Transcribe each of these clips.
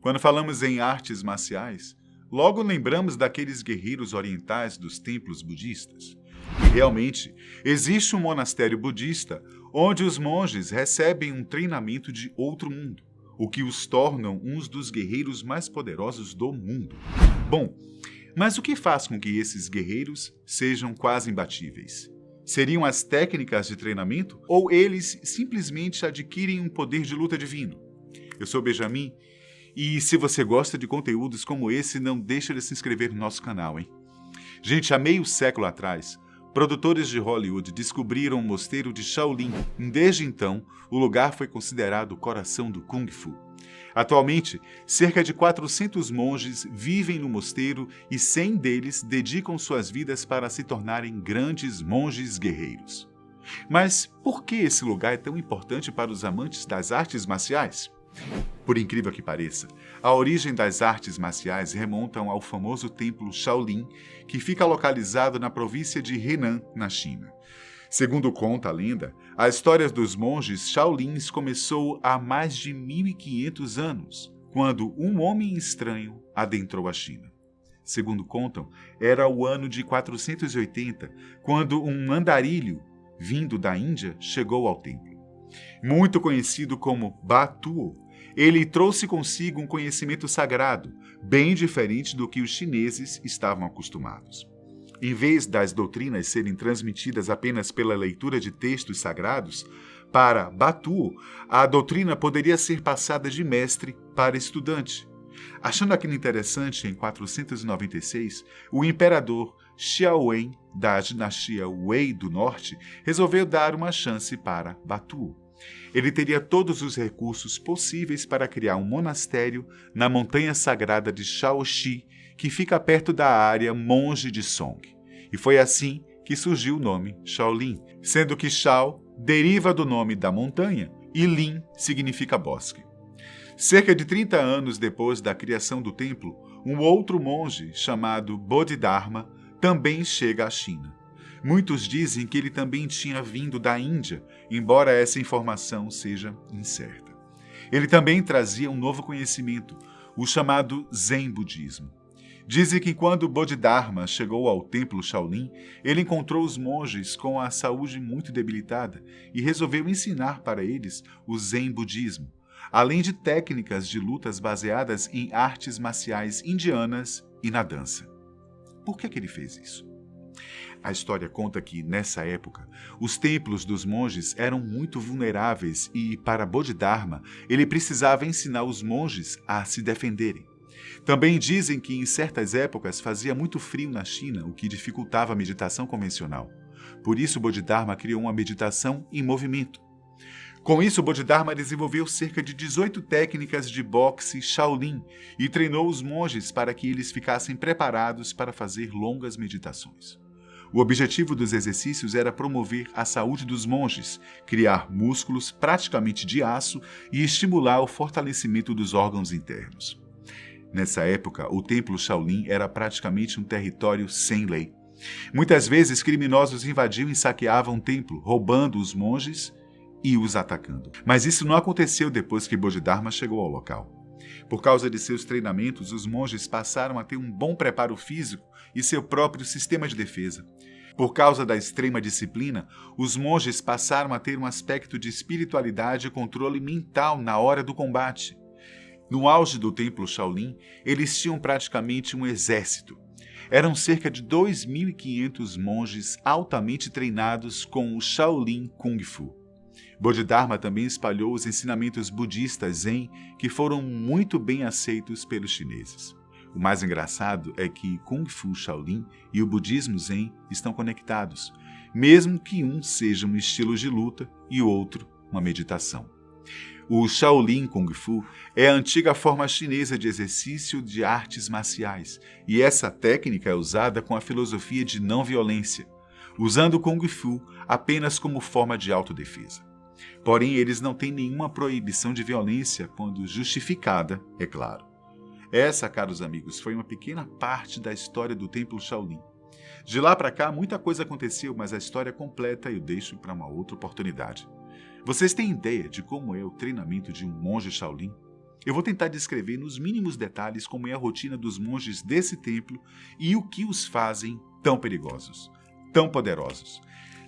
Quando falamos em artes marciais, logo lembramos daqueles guerreiros orientais dos templos budistas. E realmente, existe um monastério budista onde os monges recebem um treinamento de outro mundo, o que os tornam uns dos guerreiros mais poderosos do mundo. Bom, mas o que faz com que esses guerreiros sejam quase imbatíveis? Seriam as técnicas de treinamento ou eles simplesmente adquirem um poder de luta divino? Eu sou Benjamin e se você gosta de conteúdos como esse, não deixa de se inscrever no nosso canal, hein? Gente, há meio século atrás, produtores de Hollywood descobriram o mosteiro de Shaolin. Desde então, o lugar foi considerado o coração do Kung Fu. Atualmente, cerca de 400 monges vivem no mosteiro e 100 deles dedicam suas vidas para se tornarem grandes monges guerreiros. Mas por que esse lugar é tão importante para os amantes das artes marciais? Por incrível que pareça, a origem das artes marciais remontam ao famoso templo Shaolin, que fica localizado na província de Henan, na China. Segundo conta a lenda, a história dos monges Shaolins começou há mais de 1500 anos, quando um homem estranho adentrou a China. Segundo contam, era o ano de 480, quando um andarilho, vindo da Índia, chegou ao templo. Muito conhecido como Batuo, ele trouxe consigo um conhecimento sagrado, bem diferente do que os chineses estavam acostumados. Em vez das doutrinas serem transmitidas apenas pela leitura de textos sagrados, para Batuo, a doutrina poderia ser passada de mestre para estudante. Achando aquilo interessante, em 496, o imperador Xiaowen, da dinastia Wei do Norte, resolveu dar uma chance para Batuo. Ele teria todos os recursos possíveis para criar um monastério na montanha sagrada de Shaoxi, que fica perto da área Monge de Song. E foi assim que surgiu o nome Shaolin, sendo que Shao deriva do nome da montanha e Lin significa bosque. Cerca de 30 anos depois da criação do templo, um outro monge chamado Bodhidharma também chega à China. Muitos dizem que ele também tinha vindo da Índia, embora essa informação seja incerta. Ele também trazia um novo conhecimento, o chamado Zen Budismo. Dizem que quando Bodhidharma chegou ao templo Shaolin, ele encontrou os monges com a saúde muito debilitada e resolveu ensinar para eles o Zen Budismo, além de técnicas de lutas baseadas em artes marciais indianas e na dança. Por que ele fez isso? A história conta que, nessa época, os templos dos monges eram muito vulneráveis e, para Bodhidharma, ele precisava ensinar os monges a se defenderem. Também dizem que, em certas épocas, fazia muito frio na China, o que dificultava a meditação convencional. Por isso, Bodhidharma criou uma meditação em movimento. Com isso, Bodhidharma desenvolveu cerca de 18 técnicas de boxe Shaolin e treinou os monges para que eles ficassem preparados para fazer longas meditações. O objetivo dos exercícios era promover a saúde dos monges, criar músculos praticamente de aço e estimular o fortalecimento dos órgãos internos. Nessa época, o templo Shaolin era praticamente um território sem lei. Muitas vezes, criminosos invadiam e saqueavam o templo, roubando os monges e os atacando. Mas isso não aconteceu depois que Bodhidharma chegou ao local. Por causa de seus treinamentos, os monges passaram a ter um bom preparo físico e seu próprio sistema de defesa. Por causa da extrema disciplina, os monges passaram a ter um aspecto de espiritualidade e controle mental na hora do combate. No auge do templo Shaolin, eles tinham praticamente um exército. Eram cerca de 2.500 monges altamente treinados com o Shaolin Kung Fu. Bodhidharma também espalhou os ensinamentos budistas Zen, que foram muito bem aceitos pelos chineses. O mais engraçado é que Kung Fu Shaolin e o budismo Zen estão conectados, mesmo que um seja um estilo de luta e o outro uma meditação. O Shaolin Kung Fu é a antiga forma chinesa de exercício de artes marciais, e essa técnica é usada com a filosofia de não violência, usando o Kung Fu apenas como forma de autodefesa. Porém, eles não têm nenhuma proibição de violência quando justificada, é claro. Essa, caros amigos, foi uma pequena parte da história do Templo Shaolin. De lá para cá, muita coisa aconteceu, mas a história completa eu deixo para uma outra oportunidade. Vocês têm ideia de como é o treinamento de um monge Shaolin? Eu vou tentar descrever nos mínimos detalhes como é a rotina dos monges desse templo e o que os fazem tão perigosos, tão poderosos.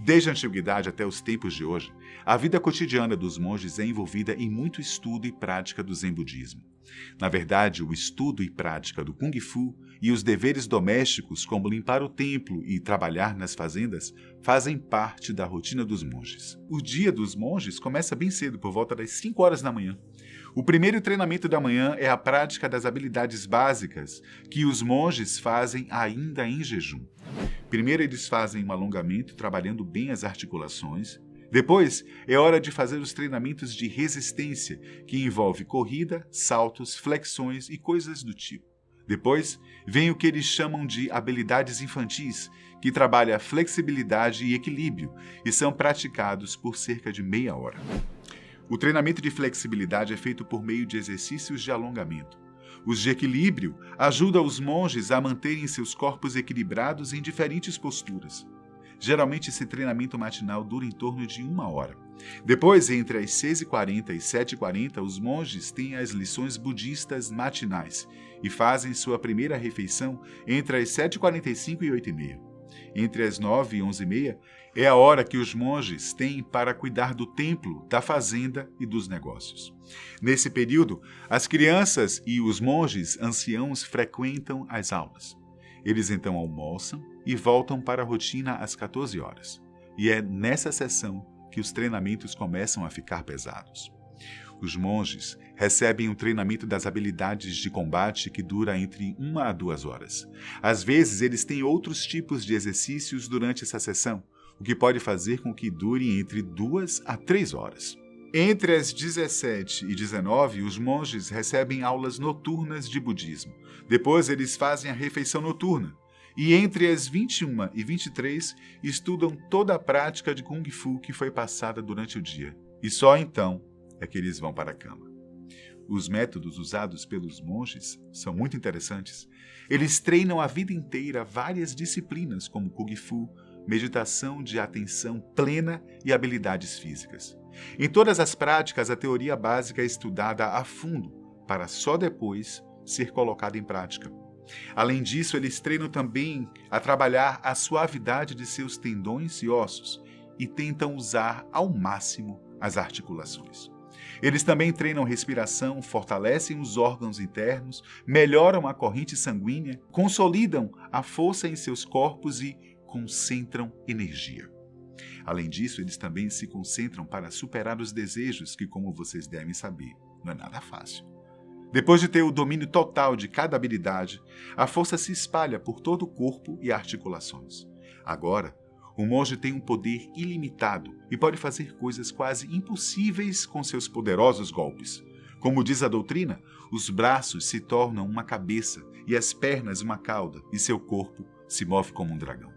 Desde a antiguidade até os tempos de hoje, a vida cotidiana dos monges é envolvida em muito estudo e prática do Zen budismo. Na verdade, o estudo e prática do Kung Fu e os deveres domésticos, como limpar o templo e trabalhar nas fazendas, fazem parte da rotina dos monges. O dia dos monges começa bem cedo, por volta das 5 horas da manhã. O primeiro treinamento da manhã é a prática das habilidades básicas que os monges fazem ainda em jejum. Primeiro eles fazem um alongamento, trabalhando bem as articulações. Depois, é hora de fazer os treinamentos de resistência, que envolve corrida, saltos, flexões e coisas do tipo. Depois, vem o que eles chamam de habilidades infantis, que trabalha flexibilidade e equilíbrio, e são praticados por cerca de meia hora. O treinamento de flexibilidade é feito por meio de exercícios de alongamento. Os de equilíbrio ajudam os monges a manterem seus corpos equilibrados em diferentes posturas. Geralmente, esse treinamento matinal dura em torno de 1 hora. Depois, entre as 6h40 e 7h40, os monges têm as lições budistas matinais e fazem sua primeira refeição entre as 7h45 e 8h30. Entre as 9 e 11h30 é a hora que os monges têm para cuidar do templo, da fazenda e dos negócios. Nesse período, as crianças e os monges anciãos frequentam as aulas. Eles então almoçam e voltam para a rotina às 14 horas. E é nessa sessão que os treinamentos começam a ficar pesados. Os monges recebem um treinamento das habilidades de combate que dura entre 1 a 2 horas. Às vezes, eles têm outros tipos de exercícios durante essa sessão, o que pode fazer com que dure entre 2 a 3 horas. Entre as 17 e 19, os monges recebem aulas noturnas de budismo. Depois, eles fazem a refeição noturna. E entre as 21 e 23, estudam toda a prática de Kung Fu que foi passada durante o dia. E só então é que eles vão para a cama. Os métodos usados pelos monges são muito interessantes. Eles treinam a vida inteira várias disciplinas, como Kung Fu, meditação de atenção plena e habilidades físicas. Em todas as práticas, a teoria básica é estudada a fundo, para só depois ser colocada em prática. Além disso, eles treinam também a trabalhar a suavidade de seus tendões e ossos e tentam usar ao máximo as articulações. Eles também treinam respiração, fortalecem os órgãos internos, melhoram a corrente sanguínea, consolidam a força em seus corpos e concentram energia. Além disso, eles também se concentram para superar os desejos que, como vocês devem saber, não é nada fácil. Depois de ter o domínio total de cada habilidade, a força se espalha por todo o corpo e articulações. Agora, o monge tem um poder ilimitado e pode fazer coisas quase impossíveis com seus poderosos golpes. Como diz a doutrina, os braços se tornam uma cabeça e as pernas uma cauda, e seu corpo se move como um dragão.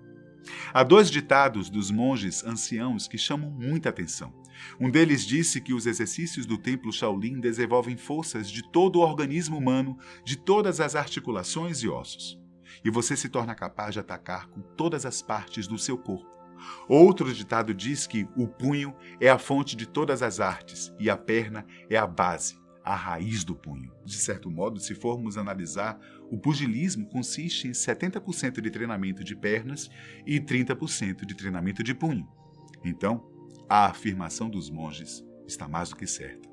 Há 2 ditados dos monges anciãos que chamam muita atenção. Um deles disse que os exercícios do templo Shaolin desenvolvem forças de todo o organismo humano, de todas as articulações e ossos. E você se torna capaz de atacar com todas as partes do seu corpo. Outro ditado diz que o punho é a fonte de todas as artes e a perna é a base, a raiz do punho. De certo modo, se formos analisar, o pugilismo consiste em 70% de treinamento de pernas e 30% de treinamento de punho. Então, a afirmação dos monges está mais do que certa.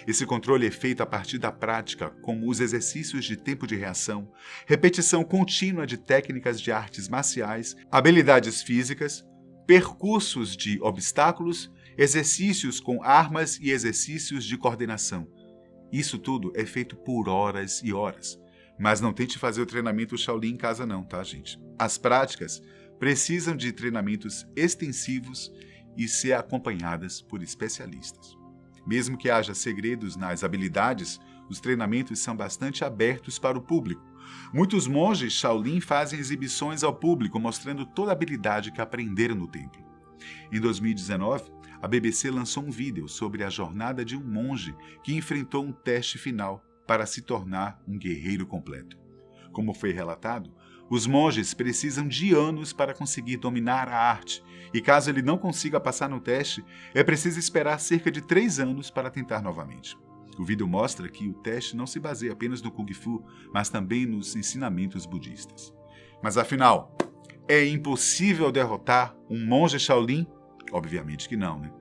Esse controle é feito a partir da prática, como os exercícios de tempo de reação, repetição contínua de técnicas de artes marciais, habilidades físicas, percursos de obstáculos, exercícios com armas e exercícios de coordenação. Isso tudo é feito por horas e horas. Mas não tente fazer o treinamento Shaolin em casa não, tá, gente? As práticas precisam de treinamentos extensivos e ser acompanhadas por especialistas. Mesmo que haja segredos nas habilidades, os treinamentos são bastante abertos para o público. Muitos monges Shaolin fazem exibições ao público, mostrando toda a habilidade que aprenderam no templo. Em 2019, a BBC lançou um vídeo sobre a jornada de um monge que enfrentou um teste final para se tornar um guerreiro completo. Como foi relatado, os monges precisam de anos para conseguir dominar a arte, e caso ele não consiga passar no teste, é preciso esperar cerca de 3 anos para tentar novamente. O vídeo mostra que o teste não se baseia apenas no Kung Fu, mas também nos ensinamentos budistas. Mas afinal, é impossível derrotar um monge Shaolin? Obviamente que não, né?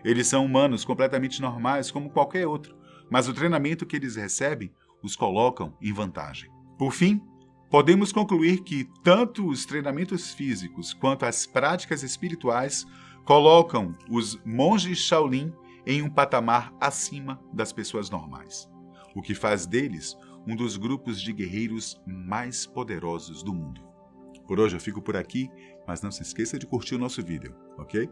Eles são humanos completamente normais como qualquer outro, mas o treinamento que eles recebem os colocam em vantagem. Por fim, podemos concluir que tanto os treinamentos físicos quanto as práticas espirituais colocam os monges Shaolin em um patamar acima das pessoas normais, o que faz deles um dos grupos de guerreiros mais poderosos do mundo. Por hoje eu fico por aqui, mas não se esqueça de curtir o nosso vídeo, ok?